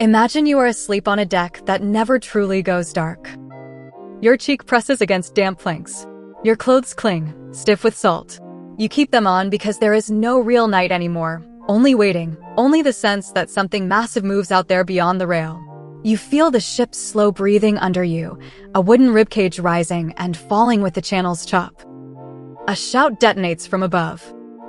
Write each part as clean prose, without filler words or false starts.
Imagine you are asleep on a deck that never truly goes dark. Your cheek presses against damp planks. Your clothes cling, stiff with salt. You keep them on because there is no real night anymore, only waiting, only the sense that something massive moves out there beyond the rail. You feel the ship's slow breathing under you, a wooden ribcage rising and falling with the channel's chop. A shout detonates from above.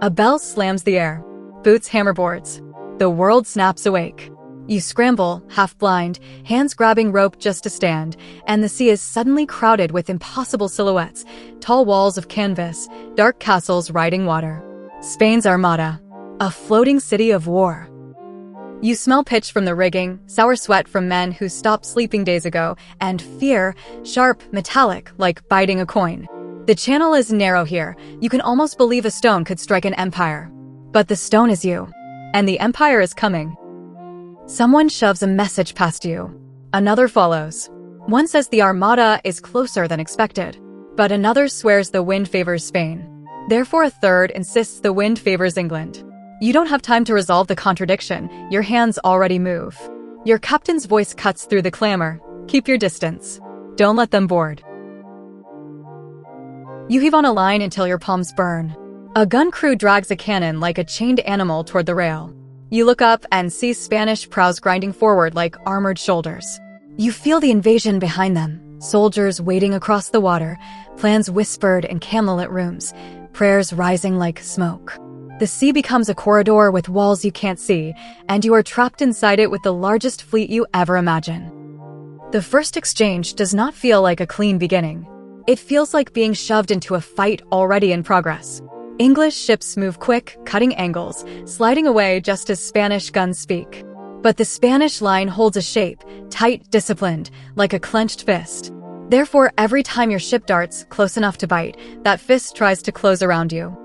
A bell slams the air. Boots hammer boards. The world snaps awake. You scramble, half blind, hands grabbing rope just to stand, and the sea is suddenly crowded with impossible silhouettes, tall walls of canvas, dark castles riding water. Spain's Armada, a floating city of war. You smell pitch from the rigging, sour sweat from men who stopped sleeping days ago, and fear, sharp, metallic, like biting a coin. The channel is narrow here. You can almost believe a stone could strike an empire. But the stone is you, and the empire is coming. Someone shoves a message past you. Another follows. One says the Armada is closer than expected, but another swears the wind favors Spain. Therefore, a third insists the wind favors England. You don't have time to resolve the contradiction. Your hands already move. Your captain's voice cuts through the clamor. Keep your distance. Don't let them board. You heave on a line until your palms burn. A gun crew drags a cannon like a chained animal toward the rail. You look up and see Spanish prows grinding forward like armored shoulders. You feel the invasion behind them, soldiers wading across the water, plans whispered in candlelit rooms, prayers rising like smoke. The sea becomes a corridor with walls you can't see, and you are trapped inside it with the largest fleet you ever imagine. The first exchange does not feel like a clean beginning. It feels like being shoved into a fight already in progress. English ships move quick, cutting angles, sliding away just as Spanish guns speak. But the Spanish line holds a shape, tight, disciplined, like a clenched fist. Therefore, every time your ship darts close enough to bite, that fist tries to close around you.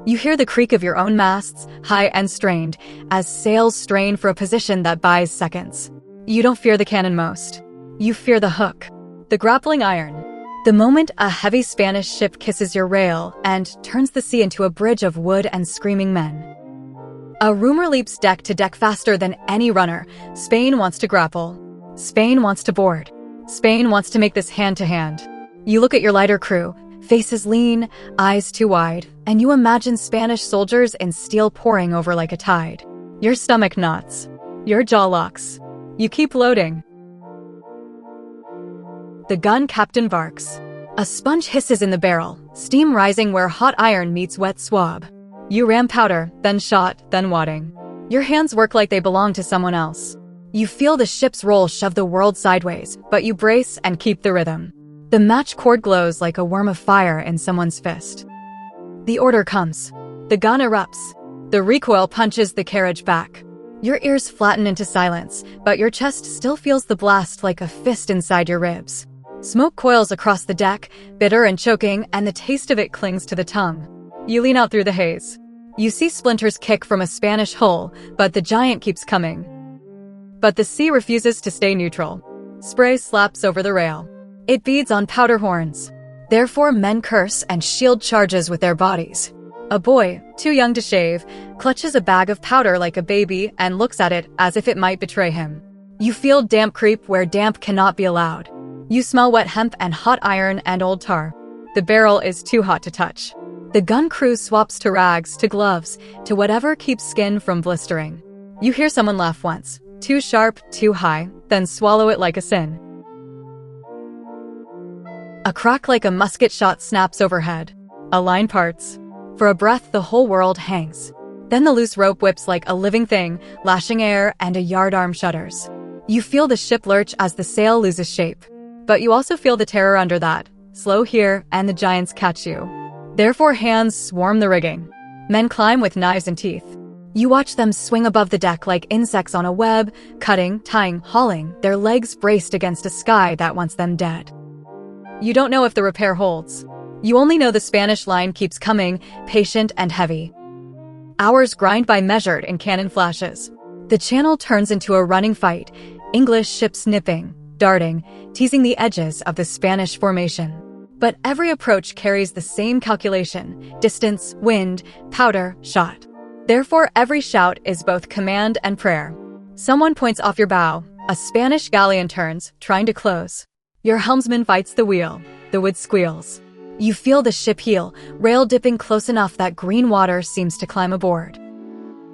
You hear the creak of your own masts, high and strained, as sails strain for a position that buys seconds. You don't fear the cannon most. You fear the hook, the grappling iron. The moment a heavy Spanish ship kisses your rail and turns the sea into a bridge of wood and screaming men. A rumor leaps deck to deck faster than any runner. Spain wants to grapple. Spain wants to board. Spain wants to make this hand-to-hand. You look at your lighter crew, faces lean, eyes too wide, and you imagine Spanish soldiers in steel pouring over like a tide. Your stomach knots. Your jaw locks. You keep loading. The gun captain barks. A sponge hisses in the barrel, steam rising where hot iron meets wet swab. You ram powder, then shot, then wadding. Your hands work like they belong to someone else. You feel the ship's roll shove the world sideways, but you brace and keep the rhythm. The match cord glows like a worm of fire in someone's fist. The order comes. The gun erupts. The recoil punches the carriage back. Your ears flatten into silence, but your chest still feels the blast like a fist inside your ribs. Smoke coils across the deck, bitter and choking, and the taste of it clings to the tongue. You lean out through the haze. You see splinters kick from a Spanish hull, but the giant keeps coming. But the sea refuses to stay neutral. Spray slaps over the rail. It beads on powder horns. Therefore, men curse and shield charges with their bodies. A boy, too young to shave, clutches a bag of powder like a baby and looks at it as if it might betray him. You feel damp creep where damp cannot be allowed. You smell wet hemp and hot iron and old tar. The barrel is too hot to touch. The gun crew swaps to rags, to gloves, to whatever keeps skin from blistering. You hear someone laugh once, too sharp, too high, then swallow it like a sin. A crack like a musket shot snaps overhead. A line parts. For a breath, the whole world hangs. Then the loose rope whips like a living thing, lashing air, and a yardarm shudders. You feel the ship lurch as the sail loses shape. But you also feel the terror under that. Slow here, and the giants catch you. Therefore, hands swarm the rigging. Men climb with knives and teeth. You watch them swing above the deck like insects on a web, cutting, tying, hauling, their legs braced against a sky that wants them dead. You don't know if the repair holds. You only know the Spanish line keeps coming, patient and heavy. Hours grind by measured in cannon flashes. The channel turns into a running fight, English ships nipping, darting, teasing the edges of the Spanish formation. But every approach carries the same calculation: distance, wind, powder, shot. Therefore, every shout is both command and prayer. Someone points off your bow. A Spanish galleon turns, trying to close. Your helmsman fights the wheel. The wood squeals. You feel the ship heel, rail dipping close enough that green water seems to climb aboard.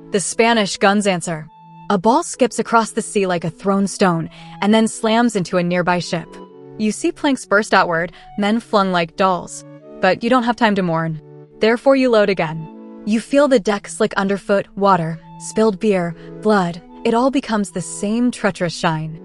The Spanish guns answer. A ball skips across the sea like a thrown stone, and then slams into a nearby ship. You see planks burst outward, men flung like dolls. But you don't have time to mourn. Therefore you load again. You feel the deck slick underfoot, water, spilled beer, blood. It all becomes the same treacherous shine.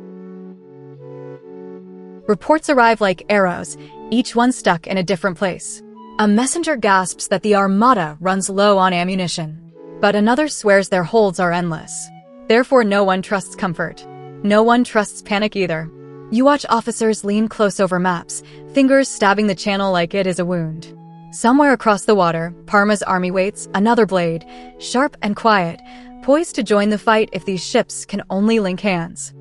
Reports arrive like arrows, each one stuck in a different place. A messenger gasps that the Armada runs low on ammunition. But another swears their holds are endless. Therefore no one trusts comfort. No one trusts panic either. You watch officers lean close over maps, fingers stabbing the channel like it is a wound. Somewhere across the water, Parma's army waits, another blade, sharp and quiet, poised to join the fight if these ships can only link hands.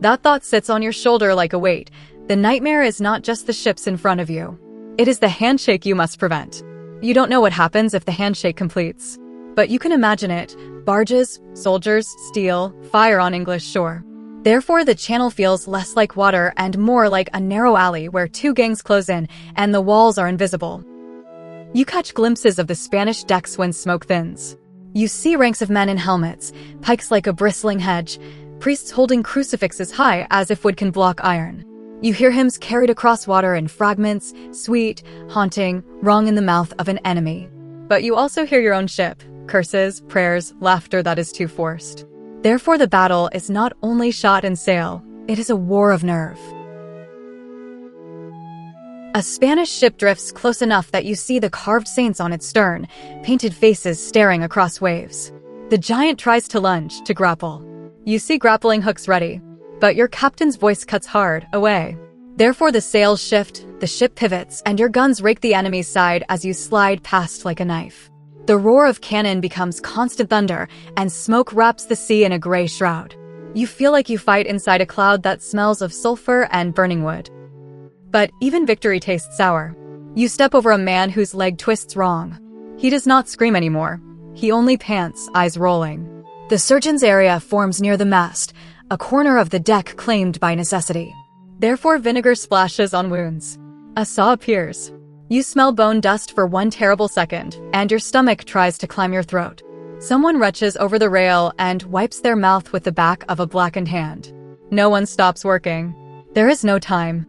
That thought sits on your shoulder like a weight. The nightmare is not just the ships in front of you. It is the handshake you must prevent. You don't know what happens if the handshake completes. But you can imagine it. Barges, soldiers, steel, fire on English shore. Therefore, the channel feels less like water and more like a narrow alley where two gangs close in and the walls are invisible. You catch glimpses of the Spanish decks when smoke thins. You see ranks of men in helmets, pikes like a bristling hedge, priests holding crucifixes high as if wood can block iron. You hear hymns carried across water in fragments, sweet, haunting, wrung in the mouth of an enemy. But you also hear your own ship, curses, prayers, laughter that is too forced. Therefore the battle is not only shot and sail, it is a war of nerve. A Spanish ship drifts close enough that you see the carved saints on its stern, painted faces staring across waves. The giant tries to lunge, to grapple. You see grappling hooks ready, but your captain's voice cuts hard, away. Therefore the sails shift, the ship pivots, and your guns rake the enemy's side as you slide past like a knife. The roar of cannon becomes constant thunder, and smoke wraps the sea in a gray shroud. You feel like you fight inside a cloud that smells of sulfur and burning wood. But even victory tastes sour. You step over a man whose leg twists wrong. He does not scream anymore. He only pants, eyes rolling. The surgeon's area forms near the mast, a corner of the deck claimed by necessity. Therefore vinegar splashes on wounds. A saw appears. You smell bone dust for one terrible second, and your stomach tries to climb your throat. Someone retches over the rail and wipes their mouth with the back of a blackened hand. No one stops working. There is no time.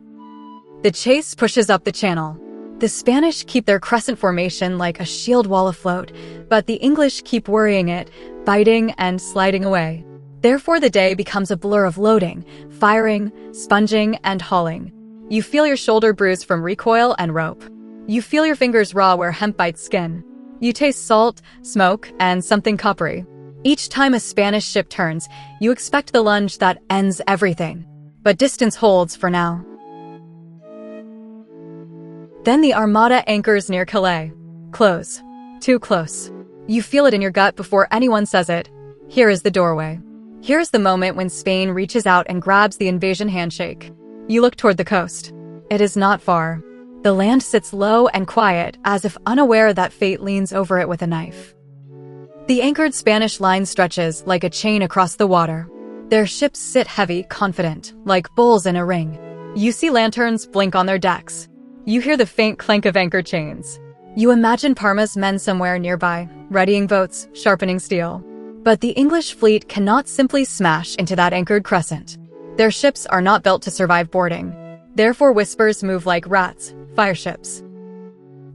The chase pushes up the channel. The Spanish keep their crescent formation like a shield wall afloat, but the English keep worrying it, biting and sliding away. Therefore the day becomes a blur of loading, firing, sponging, and hauling. You feel your shoulder bruise from recoil and rope. You feel your fingers raw where hemp bites skin. You taste salt, smoke, and something coppery. Each time a Spanish ship turns, you expect the lunge that ends everything. But distance holds for now. Then the Armada anchors near Calais. Close. Too close. You feel it in your gut before anyone says it. Here is the doorway. Here is the moment when Spain reaches out and grabs the invasion handshake. You look toward the coast. It is not far. The land sits low and quiet, as if unaware that fate leans over it with a knife. The anchored Spanish line stretches like a chain across the water. Their ships sit heavy, confident, like bulls in a ring. You see lanterns blink on their decks. You hear the faint clank of anchor chains. You imagine Parma's men somewhere nearby, readying boats, sharpening steel. But the English fleet cannot simply smash into that anchored crescent. Their ships are not built to survive boarding. Therefore whispers move like rats, fire ships.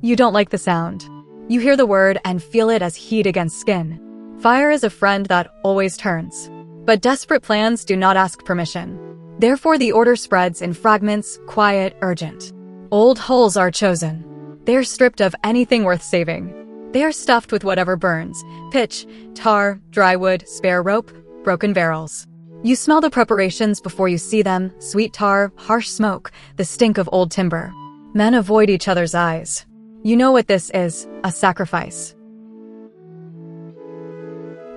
You don't like the sound. You hear the word and feel it as heat against skin. Fire is a friend that always turns. But desperate plans do not ask permission. Therefore the order spreads in fragments, quiet, urgent. Old hulls are chosen. They are stripped of anything worth saving. They are stuffed with whatever burns: pitch, tar, dry wood, spare rope, broken barrels. You smell the preparations before you see them: sweet tar, harsh smoke, the stink of old timber. Men avoid each other's eyes. You know what this is: a sacrifice.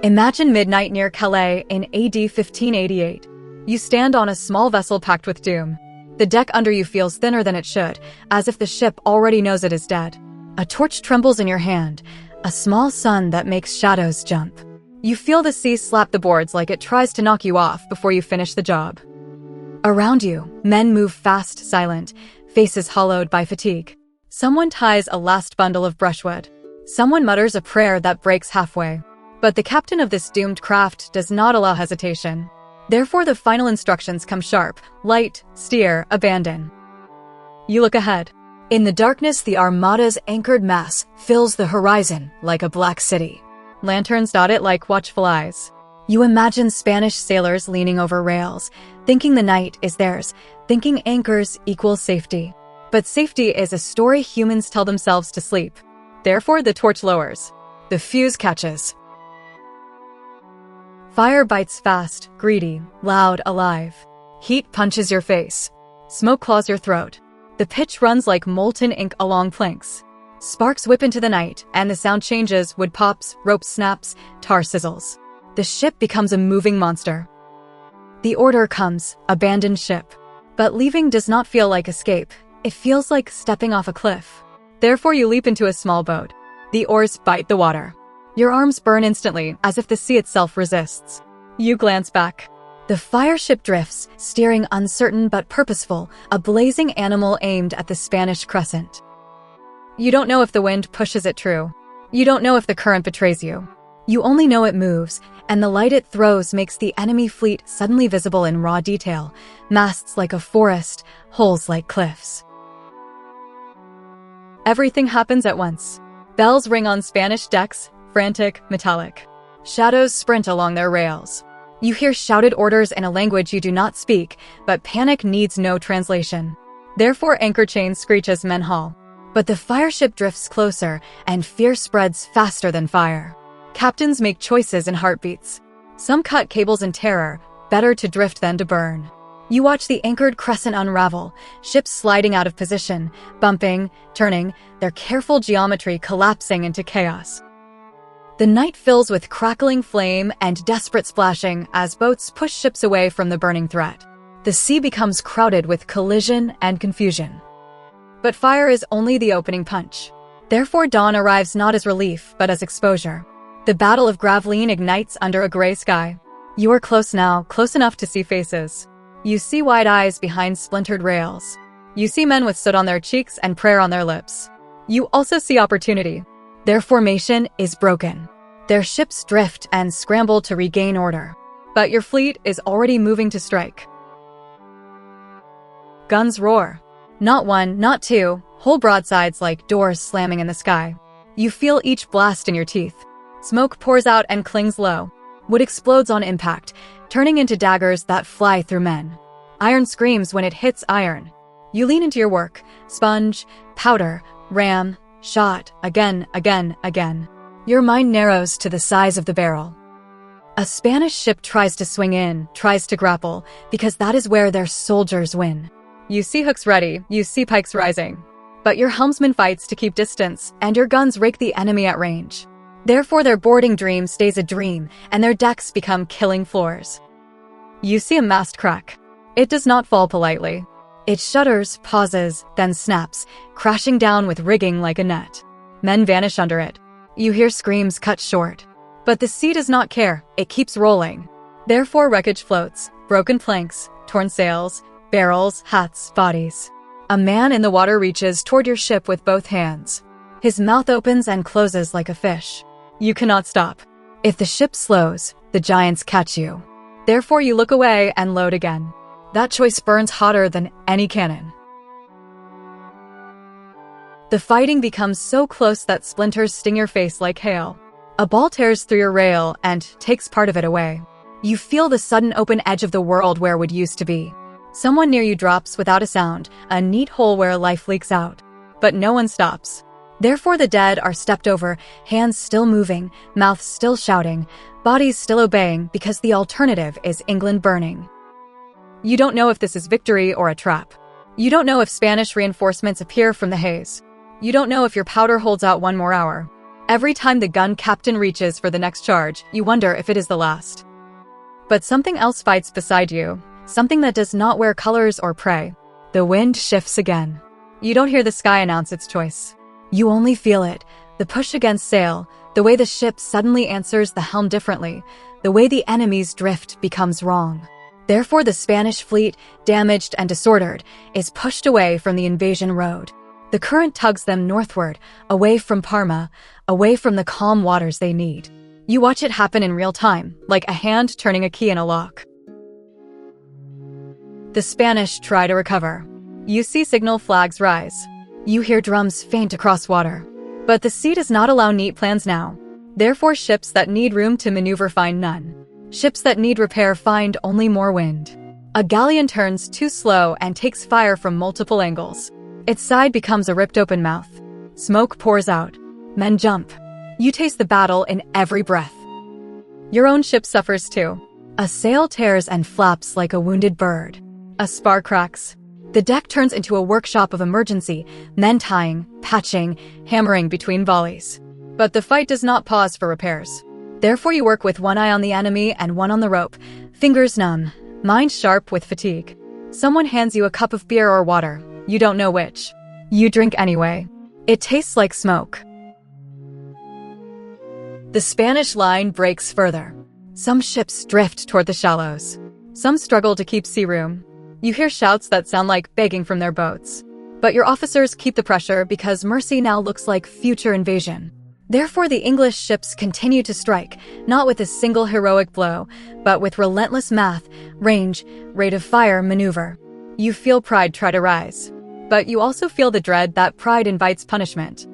Imagine midnight near Calais in AD 1588. You stand on a small vessel packed with doom. The deck under you feels thinner than it should, as if the ship already knows it is dead. A torch trembles in your hand, a small sun that makes shadows jump. You feel the sea slap the boards like it tries to knock you off before you finish the job. Around you, men move fast, silent, faces hollowed by fatigue. Someone ties a last bundle of brushwood. Someone mutters a prayer that breaks halfway. But the captain of this doomed craft does not allow hesitation. Therefore, the final instructions come sharp: light, steer, abandon. You look ahead. In the darkness, the Armada's anchored mass fills the horizon like a black city. Lanterns dot it like watchful eyes. You imagine Spanish sailors leaning over rails, thinking the night is theirs, thinking anchors equal safety. But safety is a story humans tell themselves to sleep. Therefore, the torch lowers. The fuse catches. Fire bites fast, greedy, loud, alive. Heat punches your face. Smoke claws your throat. The pitch runs like molten ink along planks. Sparks whip into the night, and the sound changes: wood pops, rope snaps, tar sizzles. The ship becomes a moving monster. The order comes: abandon ship. But leaving does not feel like escape. It feels like stepping off a cliff. Therefore, you leap into a small boat. The oars bite the water. Your arms burn instantly, as if the sea itself resists. You glance back. The fire ship drifts, steering uncertain but purposeful, a blazing animal aimed at the Spanish crescent. You don't know if the wind pushes it true. You don't know if the current betrays you. You only know it moves, and the light it throws makes the enemy fleet suddenly visible in raw detail: masts like a forest, holes like cliffs. Everything happens at once. Bells ring on Spanish decks, frantic, metallic. Shadows sprint along their rails. You hear shouted orders in a language you do not speak, but panic needs no translation. Therefore, anchor chains screech as men haul. But the fire ship drifts closer, and fear spreads faster than fire. Captains make choices in heartbeats. Some cut cables in terror: better to drift than to burn. You watch the anchored crescent unravel, ships sliding out of position, bumping, turning, their careful geometry collapsing into chaos. The night fills with crackling flame and desperate splashing as boats push ships away from the burning threat. The sea becomes crowded with collision and confusion. But fire is only the opening punch. Therefore, dawn arrives not as relief, but as exposure. The Battle of Gravelines ignites under a gray sky. You are close now, close enough to see faces. You see wide eyes behind splintered rails. You see men with soot on their cheeks and prayer on their lips. You also see opportunity. Their formation is broken. Their ships drift and scramble to regain order. But your fleet is already moving to strike. Guns roar. Not one, not two, whole broadsides like doors slamming in the sky. You feel each blast in your teeth. Smoke pours out and clings low. Wood explodes on impact, turning into daggers that fly through men. Iron screams when it hits iron. You lean into your work. Sponge, powder, ram, shot, again, again, again. Your mind narrows to the size of the barrel. A Spanish ship tries to swing in, tries to grapple, because that is where their soldiers win. You see hooks ready, you see pikes rising. But your helmsman fights to keep distance, and your guns rake the enemy at range. Therefore, their boarding dream stays a dream, and their decks become killing floors. You see a mast crack. It does not fall politely. It shudders, pauses, then snaps, crashing down with rigging like a net. Men vanish under it. You hear screams cut short. But the sea does not care, it keeps rolling. Therefore, wreckage floats, broken planks, torn sails, barrels, hats, bodies. A man in the water reaches toward your ship with both hands. His mouth opens and closes like a fish. You cannot stop. If the ship slows, the giants catch you. Therefore, you look away and load again. That choice burns hotter than any cannon. The fighting becomes so close that splinters sting your face like hail. A ball tears through your rail and takes part of it away. You feel the sudden open edge of the world where would used to be. Someone near you drops without a sound, a neat hole where life leaks out. But no one stops. Therefore, the dead are stepped over, hands still moving, mouths still shouting, bodies still obeying, because the alternative is England burning. You don't know if this is victory or a trap. You don't know if Spanish reinforcements appear from the haze. You don't know if your powder holds out one more hour. Every time the gun captain reaches for the next charge, you wonder if it is the last. But something else fights beside you, something that does not wear colors or prey. The wind shifts again. You don't hear the sky announce its choice. You only feel it, The push against sail, the way the ship suddenly answers the helm differently, the way the enemy's drift becomes wrong. Therefore, the Spanish fleet, damaged and disordered, is pushed away from the invasion road. The current tugs them northward, away from Parma, away from the calm waters they need. You watch it happen in real time, like a hand turning a key in a lock. The Spanish try to recover. You see signal flags rise. You hear drums faint across water. But the sea does not allow neat plans now. Therefore, ships that need room to maneuver find none. Ships that need repair find only more wind. A galleon turns too slow and takes fire from multiple angles. Its side becomes a ripped open mouth. Smoke pours out. Men jump. You taste the battle in every breath. Your own ship suffers too. A sail tears and flaps like a wounded bird. A spar cracks. The deck turns into a workshop of emergency, men tying, patching, hammering between volleys. But the fight does not pause for repairs. Therefore, you work with one eye on the enemy and one on the rope, fingers numb, mind sharp with fatigue. Someone hands you a cup of beer or water. You don't know which. You drink anyway. It tastes like smoke. The Spanish line breaks further. Some ships drift toward the shallows. Some struggle to keep sea room. You hear shouts that sound like begging from their boats. But your officers keep the pressure because mercy now looks like future invasion. Therefore, the English ships continue to strike, not with a single heroic blow, but with relentless math, range, rate of fire, maneuver. You feel pride try to rise. But you also feel the dread that pride invites punishment.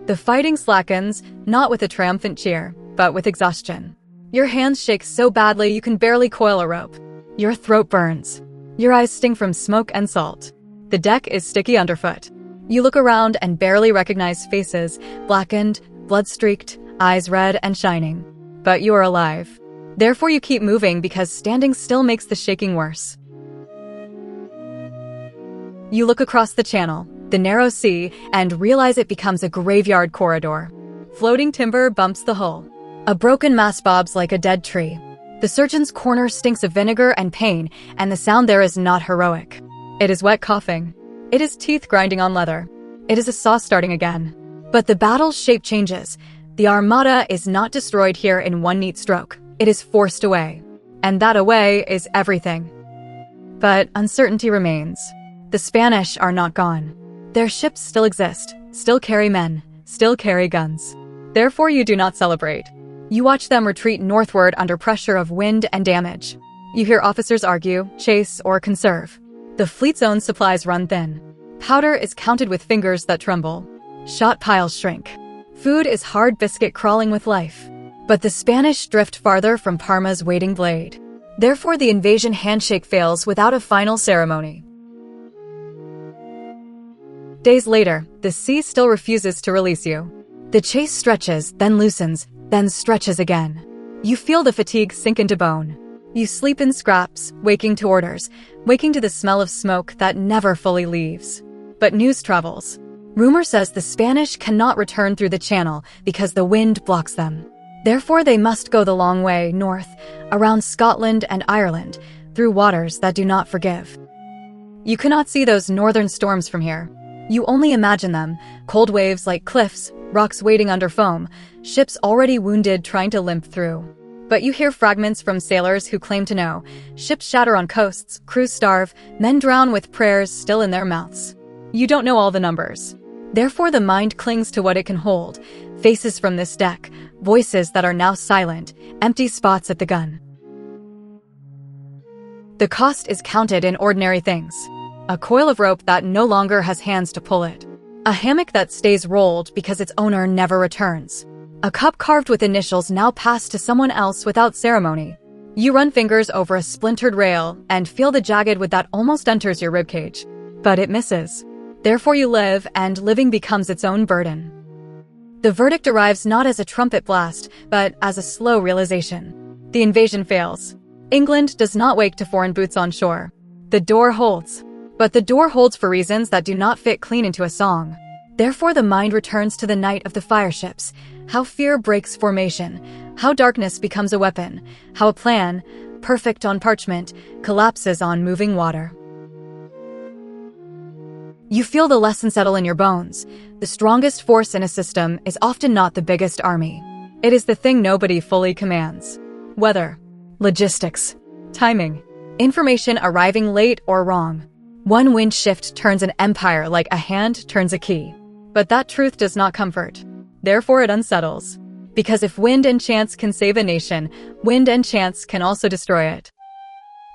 The fighting slackens, not with a triumphant cheer, but with exhaustion. Your hands shake so badly you can barely coil a rope. Your throat burns. Your eyes sting from smoke and salt. The deck is sticky underfoot. You look around and barely recognize faces, blackened, blood-streaked, eyes red and shining. But you are alive. Therefore, you keep moving because standing still makes the shaking worse. You look across the channel, the narrow sea, and realize it becomes a graveyard corridor. Floating timber bumps the hull. A broken mast bobs like a dead tree. The surgeon's corner stinks of vinegar and pain, and the sound there is not heroic. It is wet coughing. It is teeth grinding on leather. It is a saw starting again. But the battle's shape changes. The Armada is not destroyed here in one neat stroke. It is forced away. And that away is everything. But uncertainty remains. The Spanish are not gone. Their ships still exist, still carry men, still carry guns. Therefore, you do not celebrate. You watch them retreat northward under pressure of wind and damage. You hear officers argue, chase, or conserve. The fleet's own supplies run thin. Powder is counted with fingers that tremble. Shot piles shrink. Food is hard biscuit crawling with life. But the Spanish drift farther from Parma's waiting blade. Therefore, the invasion handshake fails without a final ceremony. Days later, the sea still refuses to release you. The chase stretches, then loosens, then stretches again. You feel the fatigue sink into bone. You sleep in scraps, waking to orders, waking to the smell of smoke that never fully leaves. But news travels. Rumor says the Spanish cannot return through the channel because the wind blocks them. Therefore, they must go the long way north, around Scotland and Ireland, through waters that do not forgive. You cannot see those northern storms from here. You only imagine them, cold waves like cliffs, rocks waiting under foam, ships already wounded trying to limp through. But you hear fragments from sailors who claim to know. Ships shatter on coasts, crews starve, men drown with prayers still in their mouths. You don't know all the numbers. Therefore, the mind clings to what it can hold. Faces from this deck, voices that are now silent, empty spots at the gun. The cost is counted in ordinary things. A coil of rope that no longer has hands to pull it. A hammock that stays rolled because its owner never returns. A cup carved with initials now passed to someone else without ceremony. You run fingers over a splintered rail and feel the jagged wood that almost enters your ribcage. But it misses. Therefore you live, and living becomes its own burden. The verdict arrives not as a trumpet blast, but as a slow realization. The invasion fails. England does not wake to foreign boots on shore. The door holds. But the door holds for reasons that do not fit clean into a song. Therefore the mind returns to the night of the fireships, how fear breaks formation, how darkness becomes a weapon, how a plan, perfect on parchment, collapses on moving water. You feel the lesson settle in your bones. The strongest force in a system is often not the biggest army. It is the thing nobody fully commands. Weather, logistics, timing, information arriving late or wrong. One wind shift turns an empire like a hand turns a key. But that truth does not comfort. Therefore it unsettles. Because if wind and chance can save a nation, wind and chance can also destroy it.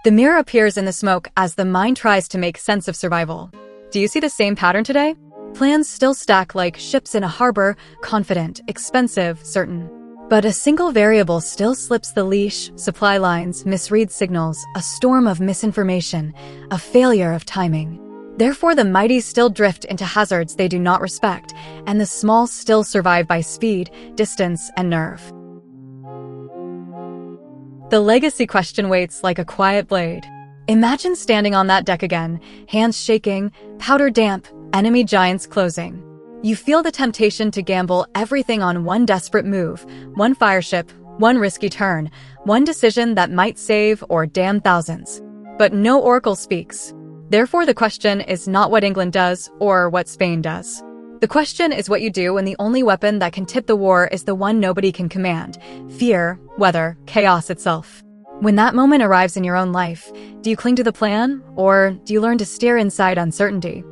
The mirror appears in the smoke as the mind tries to make sense of survival. Do you see the same pattern today? Plans still stack like ships in a harbor, confident, expensive, certain. But a single variable still slips the leash, supply lines, misread signals, a storm of misinformation, a failure of timing. Therefore the mighty still drift into hazards they do not respect, and the small still survive by speed, distance, and nerve. The legacy question waits like a quiet blade. Imagine standing on that deck again, hands shaking, powder damp, enemy giants closing. You feel the temptation to gamble everything on one desperate move, one fireship, one risky turn, one decision that might save or damn thousands. But no oracle speaks. Therefore the question is not what England does or what Spain does. The question is what you do when the only weapon that can tip the war is the one nobody can command: fear, weather, chaos itself. When that moment arrives in your own life, do you cling to the plan, or do you learn to steer inside uncertainty?